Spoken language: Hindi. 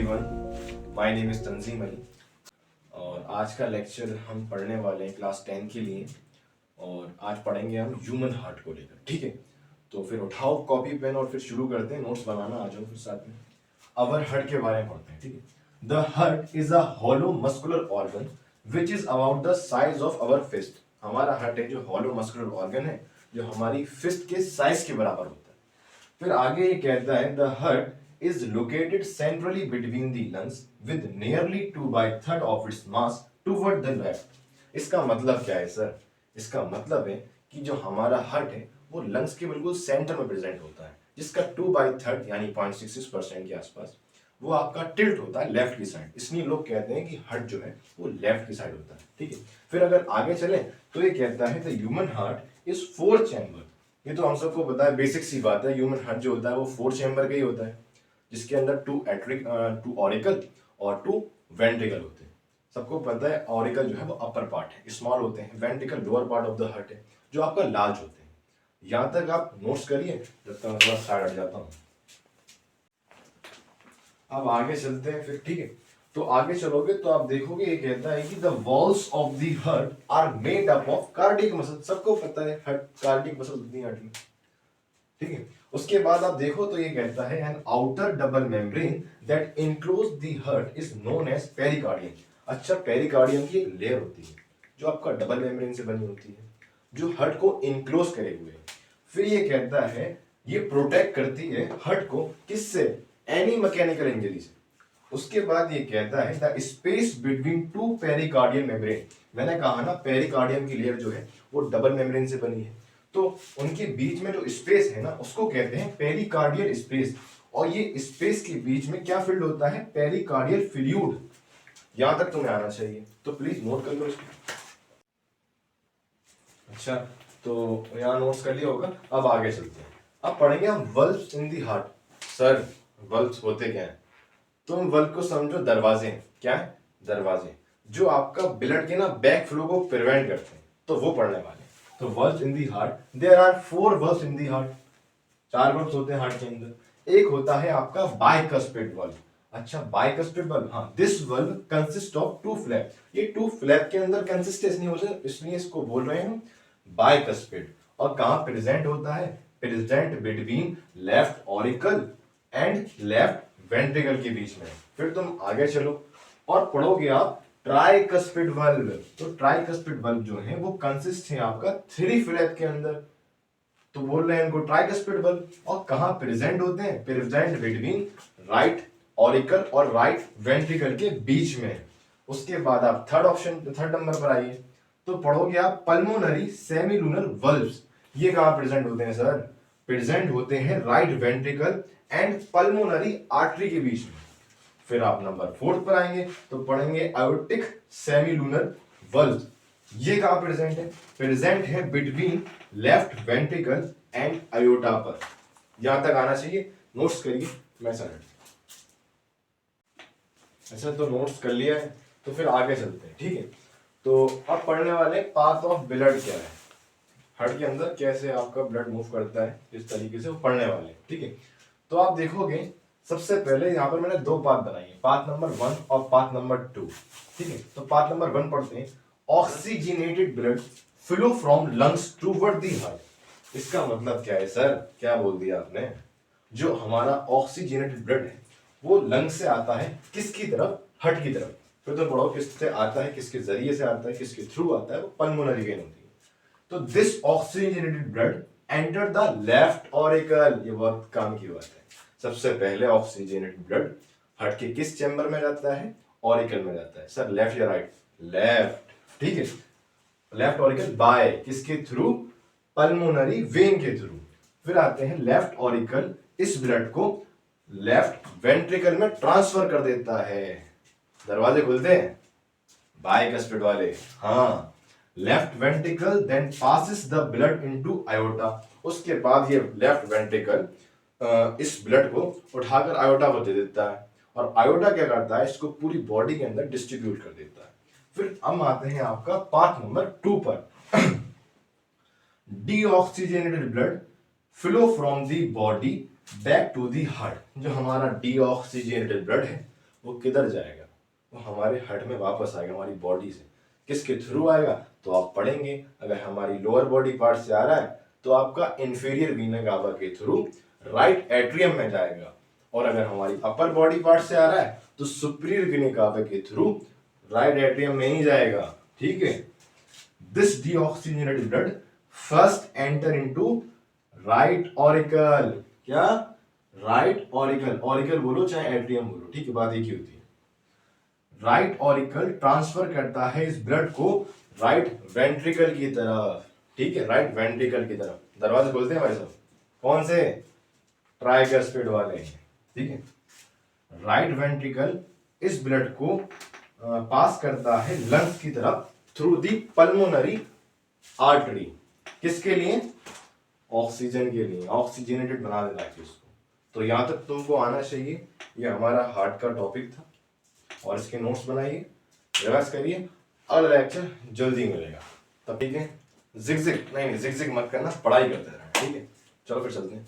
एवरीवन, माय नेम इज तंजीम अली और आज का लेक्चर हम पढ़ने वाले हैं क्लास 10 के लिए। और आज पढ़ेंगे हम ह्यूमन हार्ट को लेकर, ठीक है। तो फिर उठाओ कॉपी पेन और फिर शुरू करते हैं। नोट्स बनाना आ जाओ फिर साथ में। अवर हार्ट के बारे में पढ़ते हैं, ठीक है। The heart is a hollow muscular organ which is about the size of our fist. हमारा हार्ट एक जो हॉलो मस्कुलर ऑर्गन है जो हमारी फिस्ट के साइज के बराबर होता है। फिर आगे ये कहता है the heart is located centrally between the lungs with nearly 2/3 of its mass toward the left। इसका मतलब क्या है सर? इसका मतलब है कि जो हमारा हार्ट है वो लंग्स के बिल्कुल सेंटर में प्रेजेंट होता है, जिसका 2/3 यानी 0.66% के आसपास वो आपका टिल्ट होता है लेफ्ट की साइड। इसलिए लोग कहते हैं कि हार्ट जो है वो लेफ्ट की साइड होता है, ठीक है। फिर अगर आगे चले तो ये कहता है the human heart is 4 chamber. ये तो हम सबको पता है, बेसिक सी बात है। ह्यूमन हार्ट जो होता है वो 4 चैम्बर का ही होता है, जिसके अंदर 2 ऑरिकल और 2 वेंट्रिकल होते हैं। सबको पता है ऑरिकल जो है वो अपर पार्ट है, स्मॉल होते हैं। Ventricle lower part of the heart है जो आपका लार्ज होते हैं। यहां तक आप नोट्स करिए, जब तक मैं थोड़ा साइड हट जाता हूं। अब आगे चलते हैं फिर, ठीक है। तो आगे चलोगे तो आप देखोगे ये कहता है कि the walls of the heart are made up of cardiac muscle. सबको पता है हार्ट कार्डियक मसल होती है हार्ट में, ठीक है। उसके बाद आप देखो तो ये कहता है an outer double membrane that inclose the heart is known as pericardium. अच्छा, पेरिकार्डियम की एक लेयर होती है जो आपका डबल मेम्ब्रेन से बनी होती है, जो हार्ट को इनक्लोज करे हुए है। फिर ये कहता है ये प्रोटेक्ट करती है हार्ट को, किससे? एनी मैकेनिकल इंजरी से। उसके बाद ये कहता है the space between 2 pericardial membrane. मैंने कहा ना पेरिकार्डियम की लेयर जो है वो डबल मेम्ब्रेन से बनी है, तो उनके बीच में जो स्पेस है ना उसको कहते हैं पेरिकार्डियल स्पेस। और ये स्पेस के बीच में क्या फील्ड होता है? Pericardial fluid. यहां तक तुम्हें आना चाहिए, तो प्लीज नोट कर लो इसको। अच्छा, तो यहाँ नोट्स कर लिया होगा। अब आगे चलते हैं, अब पढ़ेंगे हम valves in the heart. Sir valves होते क्या है? तुम वल्व को समझो दरवाजे। क्या है? दरवाजे जो आपका ब्लड के ना बैक फ्लो को प्रिवेंट करते हैं, तो वो पढ़ने वाले। तो valves in the heart, there are 4 valves in the heart. 4 valves होते हैं हार्ट के अंदर। एक होता है आपका बाइकस्पिड वर्ब। अच्छा, बाइकस्पिड वर्ब, हाँ। This valve consist of 2 flap. ये 2 फ्लैप के अंदर कंसिस्टेंस नहीं होता, इसलिए इसको बोल रहे हैं बाइकस्पिड। और कहां प्रेजेंट होता है? Present between left auricle and left ventricle के बीच में। फिर तुम आगे चलो और पढ़ोगे आप ट्राइकस्पिड वल्व। तो ट्राइकस्पिड वल्व जो है वो कंसिस्ट है आपका 3 फ्लैप के अंदर, तो बोल रहे हैं इनको ट्राइकस्पिड वल्व। और कहां प्रेजेंट होते हैं? प्रेजेंट बिटवीन राइट ऑरिकल और राइट वेंट्रिकल के बीच में। उसके बाद आप थर्ड नंबर पर आइए, तो पढ़ोगे आप पल्मोनरी सेमीलुनर वल्व्स। ये कहां प्रेजेंट होते हैं सर? प्रेजेंट होते हैं right ventricle and pulmonary artery के बीच में। फिर आप नंबर 4 पर आएंगे तो पढ़ेंगे आयोटिक सेमीलुनर वल्व। ये कहां प्रेजेंट है? प्रेजेंट है between left ventricle and iota पर। यहां तक आना चाहिए, नोट्स करिए। मैं सर अच्छा, तो नोट्स कर लिया है, तो फिर आगे चलते हैं, ठीक है। तो अब पढ़ने वाले पाथ ऑफ ब्लड क्या है, हार्ट के अंदर कैसे आपका ब्लड मूव करता है, इस तरीके से वो पढ़ने वाले, ठीक है। तो आप देखोगे सबसे पहले यहाँ पर मैंने 2 पाथ बनाई है, पाथ नंबर 1 और पाथ नंबर 2, ठीक है। तो पाथ नंबर 1 पढ़ते हैं, oxygenated blood flow from lungs toward the heart. इसका मतलब क्या है सर? क्या बोल दिया आपने? जो हमारा ऑक्सीजनेटेड ब्लड है वो लंग से आता है किसकी तरफ? हार्ट की तरफ। फिर तो पढ़ो किससे आता है, किसके जरिए से आता है, किसके थ्रू आता है? वो पल्मोनरी वेन होती है। तो this oxygenated blood enter the left auricle. ये बहुत काम की बात है। सबसे पहले ऑक्सीजनेटेड ब्लड हार्ट के किस चैम्बर में जाता है? ऑरिकल में जाता है। सर लेफ्ट या राइट? लेफ्ट, ठीक है। लेफ्ट ऑरिकल बाय किसके थ्रू? पल्मोनरी वेन के थ्रू। फिर आते हैं लेफ्ट ऑरिकल इस ब्लड को लेफ्ट वेंट्रिकल में ट्रांसफर कर देता है। दरवाजे खुलते हैं बाइकस्पिड वाले, हाँ। Left ventricle then passes the blood into aorta. उसके बाद ये लेफ्ट वेंट्रिकल इस ब्लड को उठाकर आयोटा को दे देता है, और आयोटा क्या करता है? इसको पूरी बॉडी के अंदर डिस्ट्रीब्यूट कर देता है। फिर हम आते हैं आपका पार्ट नंबर 2 पर। Deoxygenated blood flow from the body back to the heart. जो हमारा डीऑक्सीजनेटेड ब्लड है वो किधर जाएगा? वो हमारे हार्ट में वापस आएगा, हमारी बॉडी से। किसके थ्रू आएगा? तो आप पढ़ेंगे। अगर हमारी लोअर बॉडी पार्ट से आ रहा है तो आपका इंफीरियर वीना कावा के थ्रू राइट एट्रियम में जाएगा, और अगर हमारी अपर बॉडी पार्ट से आ रहा है तो सुपीरियर वीना कावा के थ्रू राइट एट्रियम में ही जाएगा। ठीक है। This deoxygenated blood first enter into right auricle. क्या? Right auricle. ऑरिकल बोलो चाहे एट्रियम बोलो, ठीक है, बात एक ही होती है। राइट ऑरिकल ट्रांसफर करता है इस ब्लड को राइट वेंट्रिकल की तरफ। ठीक है, राइट वेंट्रिकल की तरफ। दरवाजे बोलते हैं भाई साहब, कौन से? ट्राइगस्पिड वाले। ठीक है। राइट वेंट्रिकल इस ब्लड को पास करता है लंग्स की तरफ थ्रू दी पल्मोनरी आर्टरी। किसके लिए? ऑक्सीजन के लिए। ऑक्सीजनेटेड बना देना है उसको। तो यहां तक तुमको आना चाहिए। ये हमारा हार्ट का टॉपिक था, और इसके नोट्स बनाइए, रिवाइज करिए। अगला लेक्चर जल्दी मिलेगा। तब ठीक है, जिग जिग नहीं जिग जिग मत करना, पढ़ाई करते रहना। ठीक है, चलो फिर चलते हैं।